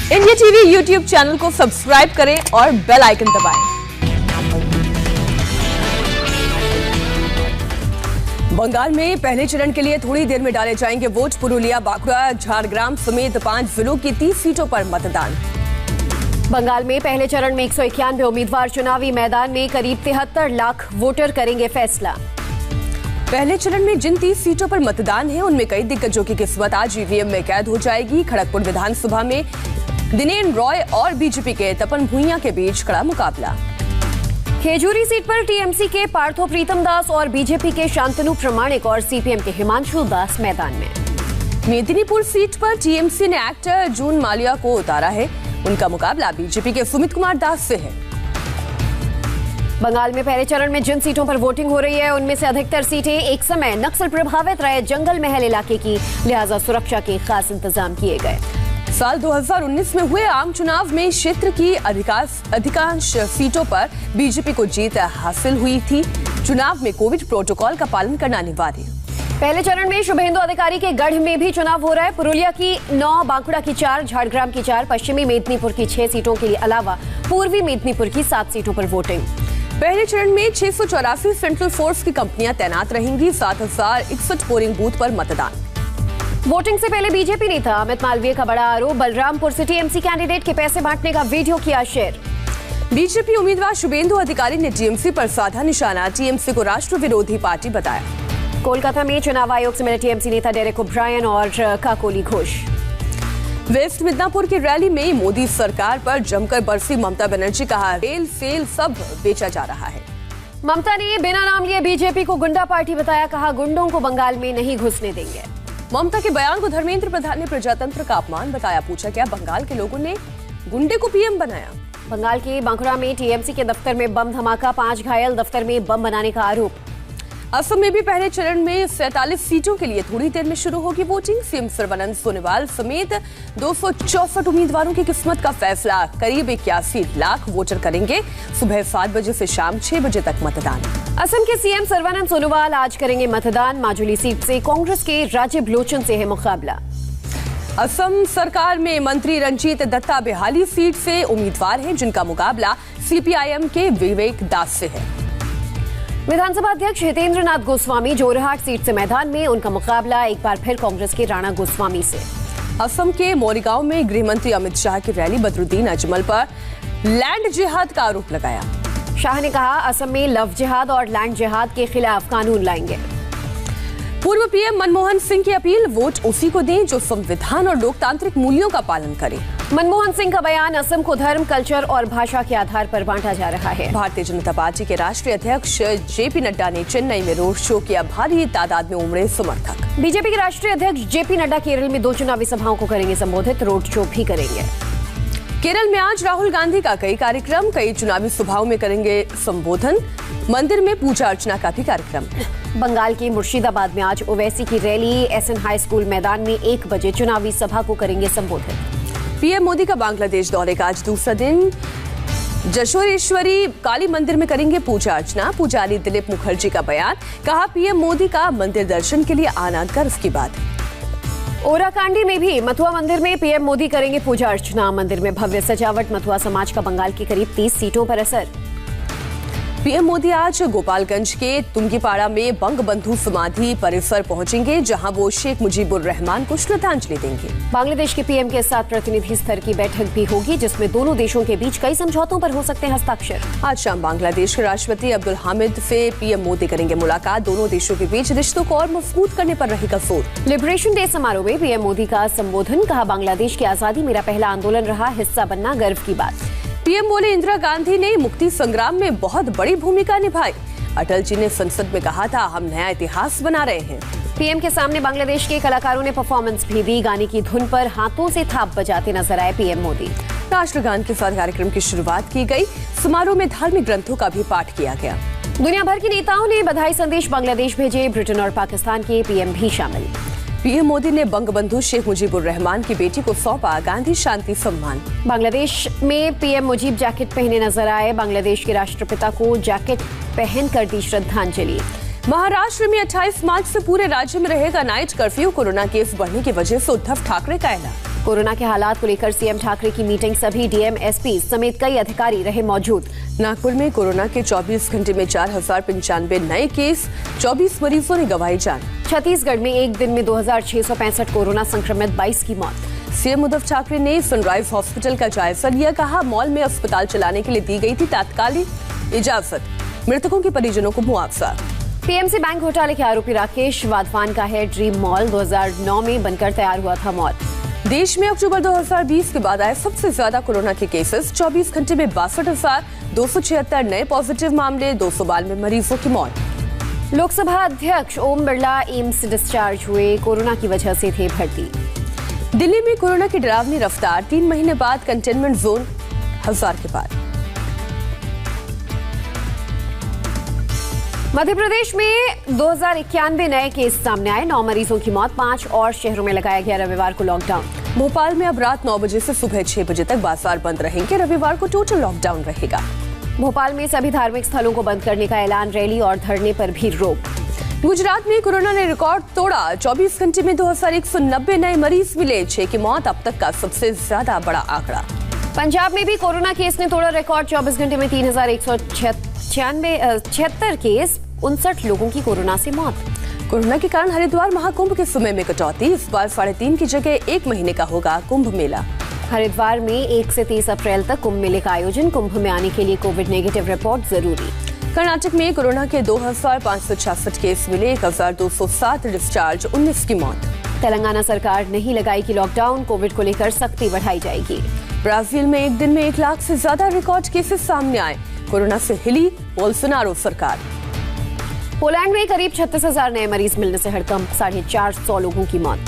India TV YouTube channel को subscribe करें और बेल आइकन दबाएं। बंगाल में पहले चरण के लिए थोड़ी देर में डाले जाएंगे वोट। पुरुलिया, बांकुड़ा, झारग्राम समेत 5 जिलों की 30 सीटों पर मतदान। बंगाल में पहले चरण में 191 उम्मीदवार चुनावी मैदान में। करीब 73 लाख वोटर करेंगे फैसला। पहले चरण में जिन 30 सीटों पर मतदान है उनमें कई दिग्गजों की किस्मत आज ईवीएम में कैद हो जाएगी। खड़गपुर विधानसभा में दिनेन रॉय और बीजेपी के तपन भुइयां के बीच कड़ा मुकाबला। खेजूरी सीट पर टीएमसी के पार्थो प्रीतम दास और बीजेपी के शांतनु प्रमाणिक और सीपीएम के हिमांशु दास मैदान में। मेदिनीपुर सीट पर टीएमसी ने एक्टर जून मालिया को उतारा है। उनका मुकाबला बीजेपी के सुमित कुमार दास से है। बंगाल में पहले चरण में जिन सीटों पर वोटिंग हो रही है उनमें से अधिकतर सीटें एक समय नक्सल प्रभावित रहे जंगल महल इलाके की, लिहाजा सुरक्षा के खास इंतजाम किए गए। साल 2019 में हुए आम चुनाव में क्षेत्र की अधिकांश सीटों पर बीजेपी को जीत हासिल हुई थी। चुनाव में कोविड प्रोटोकॉल का पालन करना अनिवार्य। पहले चरण में शुभेंदु अधिकारी के गढ़ में भी चुनाव हो रहा है। पुरुलिया की 9, बांकुड़ा की 4, झारग्राम की 4, पश्चिमी मेदिनीपुर की 6 सीटों के अलावा पूर्वी मेदिनीपुर की 7 सीटों पर वोटिंग। पहले चरण में 684 सेंट्रल फोर्स की कंपनियां तैनात रहेंगी। 7061 पोलिंग बूथ पर मतदान। वोटिंग से पहले बीजेपी नेता अमित मालवीय का बड़ा आरोप, बलरामपुर से टीएमसी कैंडिडेट के पैसे बांटने का वीडियो किया शेयर। बीजेपी उम्मीदवार शुभेंदु अधिकारी ने टीएमसी पर साधा निशाना, टीएमसी को राष्ट्र विरोधी पार्टी बताया। कोलकाता में चुनाव आयोग से मिले टीएमसी नेता डेरेक ओब्रायन और काकोली घोष। वेस्ट मिदनापुर की रैली में मोदी सरकार पर जमकर बरसी ममता बनर्जी, कहा रेल सेल सब बेचा जा रहा है। ममता ने बिना नाम लिए बीजेपी को गुंडा पार्टी बताया, कहा गुंडों को बंगाल में नहीं घुसने देंगे। ममता के बयान को धर्मेंद्र प्रधान ने प्रजातंत्र का अपमान बताया, पूछा क्या बंगाल के लोगों ने गुंडे को पीएम बनाया। बंगाल के बांकुड़ा में टीएमसी के दफ्तर में बम धमाका, 5 घायल, दफ्तर में बम बनाने का आरोप। असम में भी पहले चरण में 47 सीटों के लिए थोड़ी देर में शुरू होगी वोटिंग। सीएम सर्बानंद सोनोवाल समेत 264 उम्मीदवारों की किस्मत का फैसला। करीब 81 लाख वोटर करेंगे सुबह 7 बजे से शाम 6 बजे तक मतदान। असम के सीएम सर्बानंद सोनोवाल आज करेंगे मतदान। माजुली सीट से कांग्रेस के राजीव लोचन से है मुकाबला। असम सरकार में मंत्री रंजीत दत्ता बेहाली सीट से उम्मीदवार हैं, जिनका मुकाबला सीपीआईएम के विवेक दास से है। विधानसभा अध्यक्ष हितेंद्र नाथ गोस्वामी जोरहाट सीट से मैदान में, उनका मुकाबला एक बार फिर कांग्रेस के राणा गोस्वामी से। असम के मोरीगांव में गृह मंत्री अमित शाह की रैली, बदरुद्दीन अजमल पर लैंड जिहाद का आरोप लगाया। शाह ने कहा असम में लव जिहाद और लैंड जिहाद के खिलाफ कानून लाएंगे। पूर्व पीएम मनमोहन सिंह की अपील, वोट उसी को दें जो संविधान और लोकतांत्रिक मूल्यों का पालन करे। मनमोहन सिंह का बयान, असम को धर्म, कल्चर और भाषा के आधार पर बांटा जा रहा है। भारतीय जनता पार्टी के राष्ट्रीय अध्यक्ष जेपी नड्डा ने चेन्नई में रोड शो किया, भारी तादाद में उमड़े समर्थक। बीजेपी के राष्ट्रीय अध्यक्ष जेपी नड्डा केरल में 2 चुनावी सभाओं को करेंगे संबोधित, रोड शो भी करेंगे। केरल में आज राहुल गांधी का कई कार्यक्रम, कई चुनावी सभाओं में करेंगे संबोधन। मंदिर में पूजा अर्चना का भी कार्यक्रम। बंगाल के मुर्शिदाबाद में आज ओवैसी की रैली, एसएन हाई स्कूल मैदान में 1 बजे चुनावी सभा को करेंगे संबोधित। पीएम मोदी का बांग्लादेश दौरे का आज दूसरा दिन, जशोरेश्वरी काली मंदिर में करेंगे पूजा अर्चना। पुजारी दिलीप मुखर्जी का बयान, कहा पीएम मोदी का मंदिर दर्शन के लिए आना गर्व की बात है। ओराकांडी में भी मथुआ मंदिर में पीएम मोदी करेंगे पूजा अर्चना। मंदिर में भव्य सजावट, मथुआ समाज का बंगाल की करीब 30 सीटों पर असर। पीएम मोदी आज गोपालगंज के तुंगीपाड़ा में बंगबंधु समाधि परिसर पहुंचेंगे, जहां वो शेख मुजीबुर रहमान को श्रद्धांजलि देंगे। बांग्लादेश के पीएम के साथ प्रतिनिधि स्तर की बैठक भी होगी, जिसमें दोनों देशों के बीच कई समझौतों पर हो सकते हैं हस्ताक्षर। आज शाम बांग्लादेश के राष्ट्रपति अब्दुल हामिद से पीएम मोदी करेंगे मुलाकात। दोनों देशों के बीच रिश्तों को और मजबूत करने पर रहेगा जोर। लिबरेशन डे समारोह में पीएम मोदी का संबोधन, कहा बांग्लादेश की आजादी मेरा पहला आंदोलन रहा, हिस्सा बनना गर्व की बात। पीएम बोले इंदिरा गांधी ने मुक्ति संग्राम में बहुत बड़ी भूमिका निभाई। अटल जी ने संसद में कहा था हम नया इतिहास बना रहे हैं। पीएम के सामने बांग्लादेश के कलाकारों ने परफॉर्मेंस भी दी। गाने की धुन पर हाथों से थाप बजाते नजर आए पीएम मोदी। राष्ट्रगान के साथ कार्यक्रम की शुरुआत की गई। समारोह में धार्मिक ग्रंथों का भी पाठ किया गया। दुनिया भर के नेताओं ने बधाई संदेश बांग्लादेश भेजे। ब्रिटेन और पाकिस्तान के पीएम भी शामिल। पीएम मोदी ने बंगबंधु शेख मुजीबुर रहमान की बेटी को सौंपा गांधी शांति सम्मान। बांग्लादेश में पीएम मुजीब जैकेट पहने नजर आए। बांग्लादेश के राष्ट्रपिता को जैकेट पहनकर दी श्रद्धांजलि। महाराष्ट्र में 28 मार्च से पूरे राज्य में रहेगा नाइट कर्फ्यू। कोरोना केस बढ़ने की वजह से उद्धव ठाकरे का ऐलान। कोरोना के हालात को लेकर सीएम ठाकरे की मीटिंग, सभी डीएम, एसपी समेत कई अधिकारी रहे मौजूद। नागपुर में कोरोना के 24 घंटे में 4095 नए केस, 24 मरीजों ने गंवाई जान। छत्तीसगढ़ में एक दिन में 2665 कोरोना संक्रमित, 22 की मौत। सीएम उद्धव ठाकरे ने सनराइज हॉस्पिटल का जायजा लिया, कहा मॉल में अस्पताल चलाने के लिए दी गई थी तात्कालिक इजाजत, मृतकों के परिजनों को मुआवजा। पीएमसी बैंक घोटाले के आरोपी राकेश वाधवान का है ड्रीम मॉल, 2009 में बनकर तैयार हुआ था मॉल। देश में अक्टूबर 2020 के बाद आए सबसे ज्यादा कोरोना के केसेस, 24 घंटे में 62,276 नए पॉजिटिव मामले, 292 मरीजों की मौत। लोकसभा अध्यक्ष ओम बिरला एम्स डिस्चार्ज हुए, कोरोना की वजह से थे भर्ती। दिल्ली में कोरोना की डरावनी रफ्तार, 3 महीने बाद कंटेनमेंट जोन 1000 के पार। मध्य प्रदेश में 2091 नए केस सामने आए, 9 मरीजों की मौत, 5 और शहरों में लगाया गया रविवार को लॉकडाउन। भोपाल में अब रात 9 बजे से सुबह 6 बजे तक बाजार बंद रहेंगे, रविवार को टोटल लॉकडाउन रहेगा। भोपाल में सभी धार्मिक स्थलों को बंद करने का ऐलान, रैली और धरने पर भी रोक। गुजरात में कोरोना ने रिकॉर्ड तोड़ा, 24 घंटे में 2190 नए मरीज मिले, 6 की मौत, अब तक का सबसे ज्यादा बड़ा आंकड़ा। पंजाब में भी कोरोना केस ने तोड़ा रिकॉर्ड, 24 घंटे में 3176 केस, 59 लोगों की कोरोना से मौत। कोरोना के कारण हरिद्वार महाकुंभ के समय में कटौती, इस बार 3.5 की जगह 1 महीने का होगा कुंभ मेला। हरिद्वार में 1 से 30 अप्रैल तक कुंभ मेले का आयोजन, कुंभ में आने के लिए कोविड नेगेटिव रिपोर्ट जरूरी। कर्नाटक में कोरोना के 2566 केस मिले, 1207 डिस्चार्ज, 19 की मौत। तेलंगाना सरकार नहीं लगाएगी लॉकडाउन, कोविड को लेकर सख्ती बढ़ाई जाएगी। ब्राजील में एक दिन में 1 लाख से ज्यादा रिकॉर्ड केसेस सामने आए, कोरोना से हिली बोल्सोनारो सरकार। पोलैंड में करीब 36,000 नए मरीज मिलने से हड़कंप, 450 लोगों की मौत।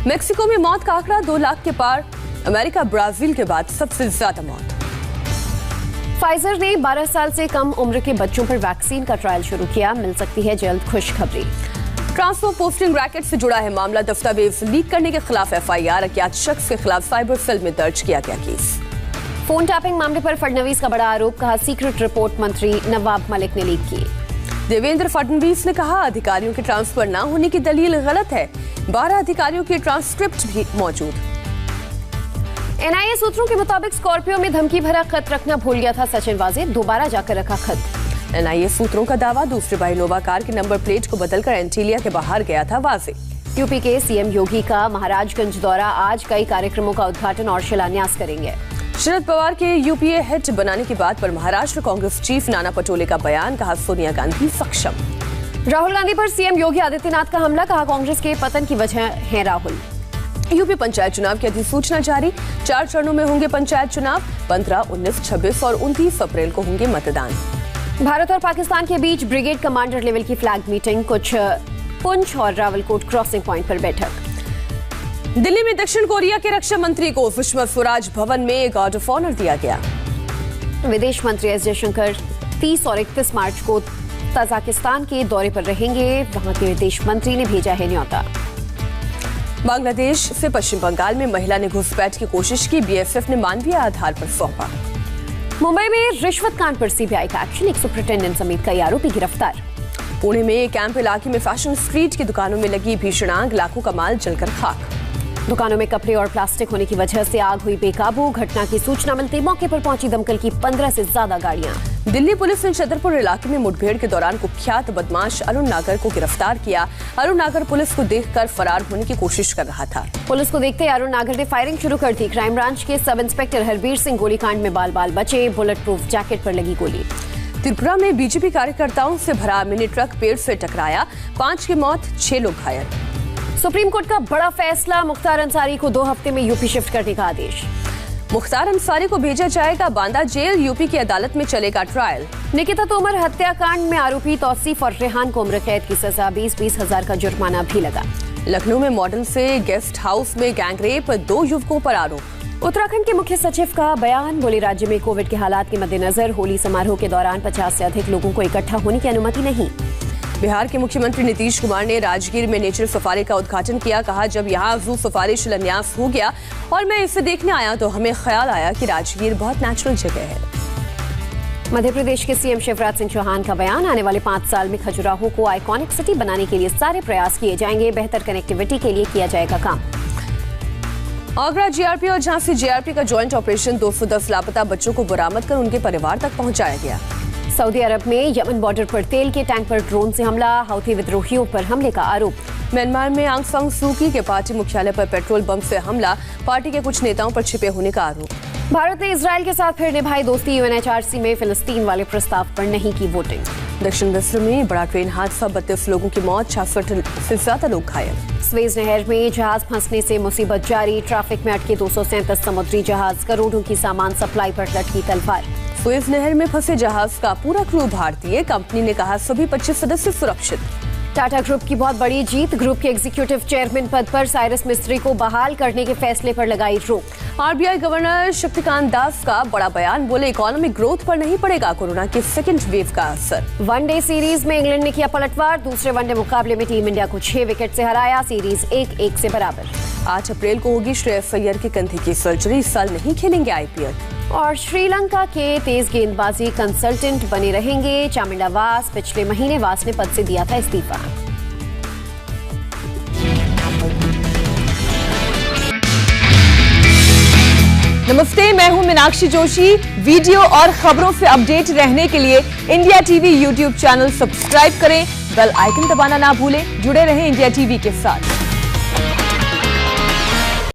मेक्सिको में मौत का आंकड़ा 2 लाख के पार, अमेरिका ब्राजील के बाद सबसे ज्यादा मौत। फाइजर ने 12 साल से कम उम्र के बच्चों पर वैक्सीन का ट्रायल शुरू किया, मिल सकती है जल्द खुशखबरी। ट्रांसफर पोस्टिंग रैकेट से जुड़ा है मामला, दस्तावेज लीक करने के खिलाफ एफआईआर, अज्ञात शख्स के खिलाफ साइबर सेल में दर्ज किया गया केस। फोन टैपिंग मामले पर फडणवीस का बड़ा आरोप, कहा सीक्रेट रिपोर्ट मंत्री नवाब मलिक ने लीक की। देवेंद्र फडणवीस ने कहा अधिकारियों के ट्रांसफर न होने की दलील गलत है, 12 अधिकारियों की ट्रांसक्रिप्ट भी मौजूद। एनआईए सूत्रों के मुताबिक स्कॉर्पियो में धमकी भरा खत रखना भूल गया था सचिन वाजे, दोबारा जाकर रखा खत। एनआईए सूत्रों का दावा, दूसरे बार इनोवा कार के नंबर प्लेट को बदलकर एंटीलिया के बाहर गया था वाजे। यूपी के सीएम योगी का महाराजगंज दौरा, आज कई कार्यक्रमों का उद्घाटन और शिलान्यास करेंगे। शरद पवार के यूपीए हेड बनाने की बात पर महाराष्ट्र कांग्रेस चीफ नाना पटोले का बयान, कहा सोनिया गांधी सक्षम। राहुल गांधी पर सीएम योगी आदित्यनाथ का हमला, कहा कांग्रेस के पतन की वजह है राहुल। यूपी पंचायत चुनाव की अधिसूचना जारी, 4 चरणों में होंगे पंचायत चुनाव, 15, 19, 26 और 29 अप्रैल को होंगे मतदान। भारत और पाकिस्तान के बीच ब्रिगेड कमांडर लेवल की फ्लैग मीटिंग, कुछ पुंछ और रावलकोट क्रॉसिंग पॉइंट पर बैठक। दिल्ली में दक्षिण कोरिया के रक्षा मंत्री को सुषमा स्वराज भवन में गार्ड ऑफ ऑनर दिया गया। विदेश मंत्री एस जयशंकर 30 और 31 मार्च को तजाकिस्तान के दौरे पर रहेंगे, वहां के विदेश मंत्री ने भेजा है न्योता। बांग्लादेश से पश्चिम बंगाल में महिला ने घुसपैठ की कोशिश की, बीएसएफ ने मानवीय आधार पर सौंपा। मुंबई में रिश्वत कांड पर सीबीआई का एक्शन, एक सुपरिटेंडेंट समेत कई आरोपी गिरफ्तार। पुणे में कैंप इलाके में फैशन स्ट्रीट की दुकानों में लगी भीषण आग, लाखों का माल जलकर खाक। दुकानों में कपड़े और प्लास्टिक होने की वजह से आग हुई बेकाबू, घटना की सूचना मिलते मौके पर पहुंची दमकल की 15 से ज्यादा गाड़ियां। दिल्ली पुलिस ने छतरपुर इलाके में मुठभेड़ के दौरान कुख्यात बदमाश अरुण नागर को गिरफ्तार किया। अरुण नागर पुलिस को देखकर फरार होने की कोशिश कर रहा था। पुलिस को देखते अरुण नागर ने फायरिंग शुरू कर दी। क्राइम ब्रांच के सब इंस्पेक्टर हरबीर सिंह गोलीकांड में बाल बाल बचे, बुलेट प्रूफ जैकेट पर लगी गोली। त्रिपुरा में बीजेपी कार्यकर्ताओं से भरा मिनी ट्रक पेड़ से टकराया, 5 की मौत, 6 लोग घायल। सुप्रीम कोर्ट का बड़ा फैसला, मुख्तार अंसारी को 2 हफ्ते में यूपी शिफ्ट करने का आदेश। मुख्तार अंसारी को भेजा जाएगा बांदा जेल, यूपी की अदालत में चलेगा ट्रायल। निकिता तोमर हत्याकांड में आरोपी तौसीफ और रेहान को उम्र कैद की सजा, 20-20 हजार का जुर्माना भी लगा। लखनऊ में मॉडल से गेस्ट हाउस में गैंगरेप, 2 युवकों पर आरोप। उत्तराखंड के मुख्य सचिव का बयान, बोले राज्य में कोविड के हालात के मद्देनजर होली समारोह के दौरान 50 से अधिक लोगों को इकट्ठा होने की अनुमति नहीं। बिहार के मुख्यमंत्री नीतीश कुमार ने राजगीर में नेचर सफारी का उद्घाटन किया, कहा जब यहाँ जू सफारी शिलान्यास हो गया और मैं इसे देखने आया तो हमें ख्याल आया कि राजगीर बहुत नेचुरल जगह है। मध्य प्रदेश के सीएम शिवराज सिंह चौहान का बयान, आने वाले 5 साल में खजुराहो को आइकॉनिक सिटी बनाने के लिए सारे प्रयास किए जाएंगे, बेहतर कनेक्टिविटी के लिए किया जाएगा काम। आगरा जीआरपी और झांसी जीआरपी का जॉइंट ऑपरेशन 210 लापता बच्चों को बरामद कर उनके परिवार तक पहुंचाया गया। सऊदी अरब में यमन बॉर्डर पर तेल के टैंक पर ड्रोन से हमला, हौथी विद्रोहियों पर हमले का आरोप। म्यांमार में आंग सान सू की के पार्टी मुख्यालय पर पेट्रोल बम से हमला, पार्टी के कुछ नेताओं पर छिपे होने का आरोप। भारत ने इजरायल के साथ फिर निभाई दोस्ती, यूएनएचआरसी में फिलिस्तीन वाले प्रस्ताव पर नहीं की वोटिंग। दक्षिण मिस्र में बड़ा ट्रेन हादसा, 32 लोगों की मौत, 66 से ज्यादा लोग घायल। स्वेज नहर में जहाज फंसने से मुसीबत जारी, ट्रैफिक में अटके 237 समुद्री जहाज, करोड़ों की सामान सप्लाई पर लटकी तलवार। स्वेज नहर में फंसे जहाज का पूरा क्रू भारतीय, कंपनी ने कहा सभी 25 सदस्य सुरक्षित। टाटा ग्रुप की बहुत बड़ी जीत, ग्रुप के एग्जीक्यूटिव चेयरमैन पद पर साइरस मिस्त्री को बहाल करने के फैसले पर लगाई रोक। आरबीआई गवर्नर शक्तिकांत दास का बड़ा बयान, बोले इकोनॉमिक ग्रोथ पर नहीं पड़ेगा कोरोना के सेकेंड वेव का असर। वनडे सीरीज में इंग्लैंड ने किया पलटवार, दूसरे वनडे मुकाबले में टीम इंडिया को 6 विकेट से हराया, सीरीज 1-1 से बराबर। 8 अप्रैल को होगी श्रेयस अय्यर के कंधे की सर्जरी, इस साल नहीं खेलेंगे आईपीएल। और श्रीलंका के तेज गेंदबाजी कंसल्टेंट बने रहेंगे चामिंडा वास, पिछले महीने वास ने पद से दिया था इस्तीफा। नमस्ते, मैं हूं मीनाक्षी जोशी। वीडियो और खबरों से अपडेट रहने के लिए India TV YouTube channel subscribe करें, बेल आइकन दबाना ना भूलें। जुड़े रहें इंडिया टीवी के साथ।